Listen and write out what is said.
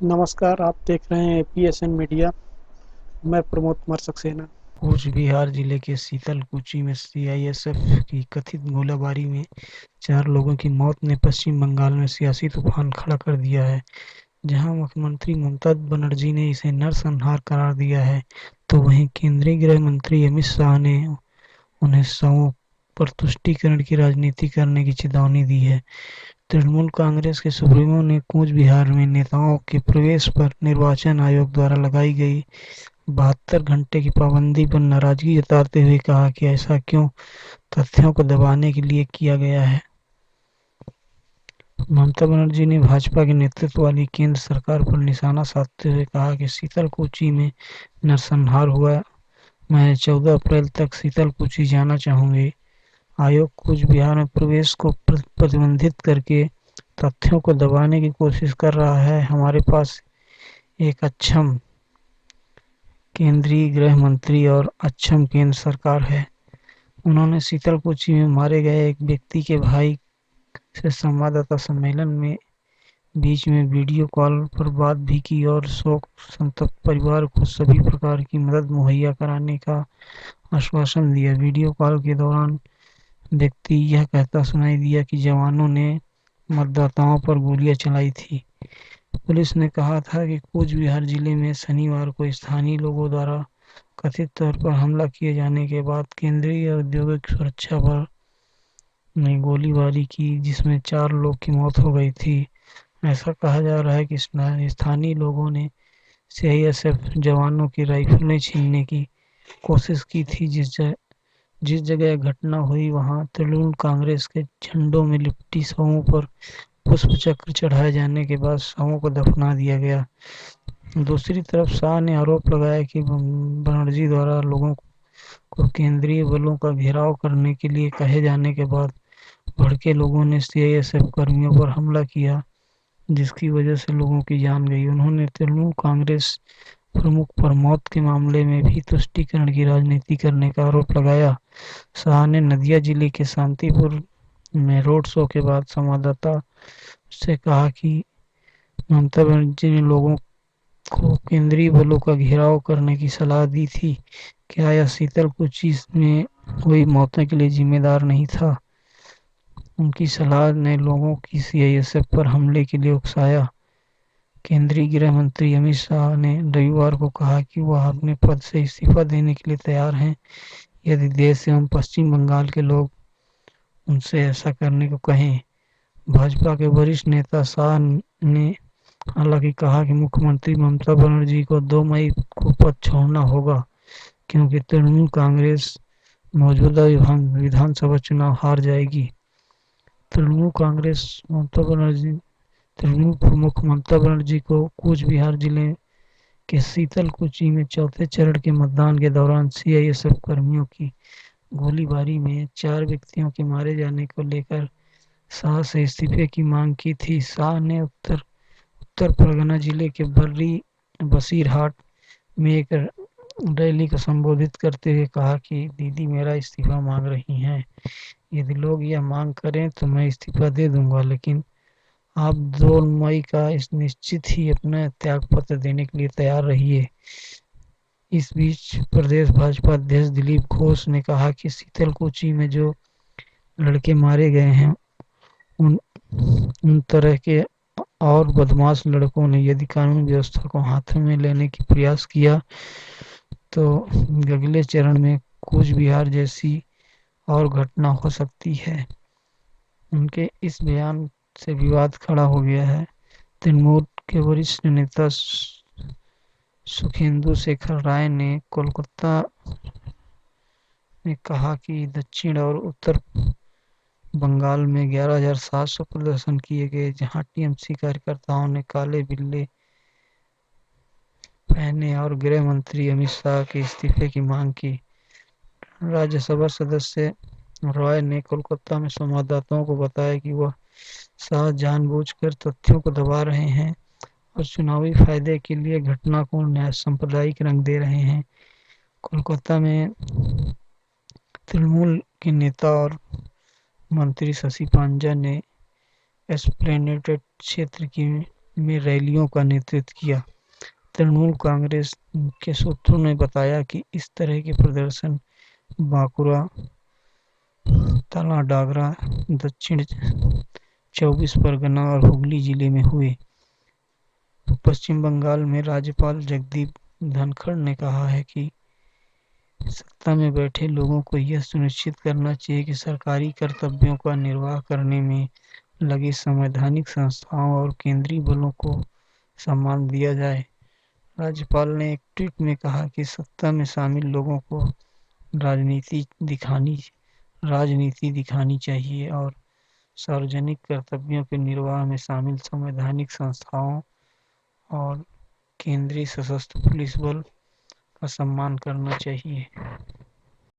नमस्कार, आप देख रहे हैं पीएसएन मीडिया। मैं प्रमोद कुमार सक्सेना। कूच बिहार जिले के सीतलकुची में सीआईएसएफ की कथित गोलाबारी में 4 लोगों की मौत ने पश्चिम बंगाल में सियासी तूफान खड़ा कर दिया है। जहां मुख्यमंत्री ममता बनर्जी ने इसे नरसंहार करार दिया है, तो वहीं केंद्रीय गृह मंत्री अमित शाह ने उन्हें शवों पर तुष्टीकरण की राजनीति करने की चेतावनी दी है। तृणमूल कांग्रेस के सुप्रीमो ने कूच बिहार में नेताओं के प्रवेश पर निर्वाचन आयोग द्वारा लगाई गई 72 घंटे की पाबंदी पर नाराजगी जताते हुए कहा कि ऐसा क्यों तथ्यों को दबाने के लिए किया गया है। ममता बनर्जी ने भाजपा के नेतृत्व वाली केंद्र सरकार पर निशाना साधते हुए कहा कि सीतलकुची में नरसंहार हुआ। मैं 14 अप्रैल तक सीतलकुची जाना चाहूंगी। आयोग कूच बिहार में प्रवेश को प्रतिबंधित करके तथ्यों को दबाने की कोशिश कर रहा है। हमारे पास एक अक्षम केंद्रीय गृह मंत्री और अक्षम केंद्र सरकार है। उन्होंने सीतलकुची में मारे गए एक व्यक्ति के भाई से संवाददाता सम्मेलन में बीच में वीडियो कॉल पर बात भी की और शोक संतप्त परिवार को सभी प्रकार की मदद मुहैया कराने का आश्वासन दिया। वीडियो कॉल के दौरान व्यक्ति यह कहता सुनाई दिया कि जवानों ने मतदाताओं पर गोलियां चलाई थी। पुलिस ने कहा था कि कूच बिहार जिले में शनिवार को स्थानीय लोगों द्वारा कथित तौर पर हमला किए जाने के बाद केंद्रीय औद्योगिक सुरक्षा बल ने गोलीबारी की, जिसमें 4 लोग की मौत हो गई थी। ऐसा कहा जा रहा है कि स्थानीय लोगों ने सीआईएसएफ जवानों की राइफलें छीनने की कोशिश की थी। जिस जगह घटना हुई वहां तृणमूल कांग्रेस के झंडों में लिपटी शवों पर पुष्प चक्र चढ़ाए जाने के बाद शवों को दफना दिया गया। दूसरी तरफ शाह ने आरोप लगाया कि बनर्जी द्वारा लोगों को केंद्रीय बलों का घेराव करने के लिए कहे जाने के बाद भड़के लोगों ने सीआईएसएफ कर्मियों पर हमला किया, जिसकी वजह से लोगों की जान गई। उन्होंने तृणमूल कांग्रेस प्रमुख पर मौत के मामले में भी तुष्टीकरण की राजनीति करने का आरोप लगाया। शाह ने नदिया जिले के शांतिपुर में रोड शो के बाद संवाददाता से कहा कि ममता बनर्जी ने लोगों को केंद्रीय बलों का घेराव करने की सलाह दी थी। क्या यह सीतलकुची में कोई मौतों के लिए जिम्मेदार नहीं था? उनकी सलाह ने लोगों की सीआईएसएफ पर हमले के लिए उकसाया। केंद्रीय गृह मंत्री अमित शाह ने रविवार को कहा कि वह अपने पद से इस्तीफा देने के लिए तैयार हैं यदि देश एवं पश्चिम बंगाल के लोग उनसे ऐसा करने को कहें। भाजपा के वरिष्ठ नेता शाह ने हालांकि कहा कि मुख्यमंत्री ममता बनर्जी को 2 मई को पद छोड़ना होगा, क्योंकि तृणमूल कांग्रेस मौजूदा विधानसभा चुनाव हार जाएगी। तृणमूल प्रमुख ममता बनर्जी को कूच बिहार जिले के सीतलकुची में चौथे चरण के मतदान के दौरान सीआईएसएफ कर्मियों की गोलीबारी में 4 व्यक्तियों के मारे जाने को लेकर शाह से इस्तीफे की मांग की थी। शाह ने उत्तर परगना जिले के बर्री बसीरहाट में एक रैली को संबोधित करते हुए कहा कि दीदी मेरा इस्तीफा मांग रही हैं। यदि लोग यह मांग करें तो मैं इस्तीफा दे दूंगा, लेकिन आप 2 मई का इस निश्चित ही अपना त्यागपत्र देने के लिए तैयार रहिए। इस बीच प्रदेश भाजपा अध्यक्ष दिलीप घोष ने कहा कि सीतलकुची में जो लड़के मारे गए हैं उन तरह के और बदमाश लड़कों ने यदि कानून व्यवस्था को हाथों में लेने की प्रयास किया तो अगले चरण में कूच बिहार जैसी और घटना हो सकती है। उनके इस बयान से विवाद खड़ा हो गया है। तृणमूल के वरिष्ठ नेता सुखेंदु शेखर राय ने कोलकाता में कहा कि दक्षिण और उत्तर बंगाल में 11,700 प्रदर्शन किए गए, जहां टीएमसी कार्यकर्ताओं ने काले बिल्ले पहने और गृह मंत्री अमित शाह के इस्तीफे की मांग की। राज्यसभा सदस्य रॉय ने कोलकाता में संवाददाताओं को बताया कि वह शाह जानबूझकर तथ्यों को दबा रहे हैं और चुनावी फायदे के लिए घटना को सांप्रदायिक रंग दे रहे हैं। कोलकाता में तृणमूल के नेता और मंत्री शशि पांजा ने एस्प्लेनेड क्षेत्र की में रैलियों का नेतृत्व किया। तृणमूल कांग्रेस के सूत्रों ने बताया कि इस तरह के प्रदर्शन बांकुरा, तलाडागरा, दक्षिण 24 परगना और हुगली जिले में हुए। पश्चिम बंगाल में राज्यपाल जगदीप धनखड़ ने कहा है कि सत्ता में बैठे लोगों को यह सुनिश्चित करना चाहिए कि सरकारी कर्तव्यों का निर्वाह करने में लगे संवैधानिक संस्थाओं और केंद्रीय बलों को सम्मान दिया जाए। राज्यपाल ने एक ट्वीट में कहा कि सत्ता में शामिल लोगों को राजनीति दिखानी चाहिए और सार्वजनिक कर्तव्यों के निर्वाह में शामिल संवैधानिक संस्थाओं और केंद्रीय सशस्त्र पुलिस बल का सम्मान करना चाहिए।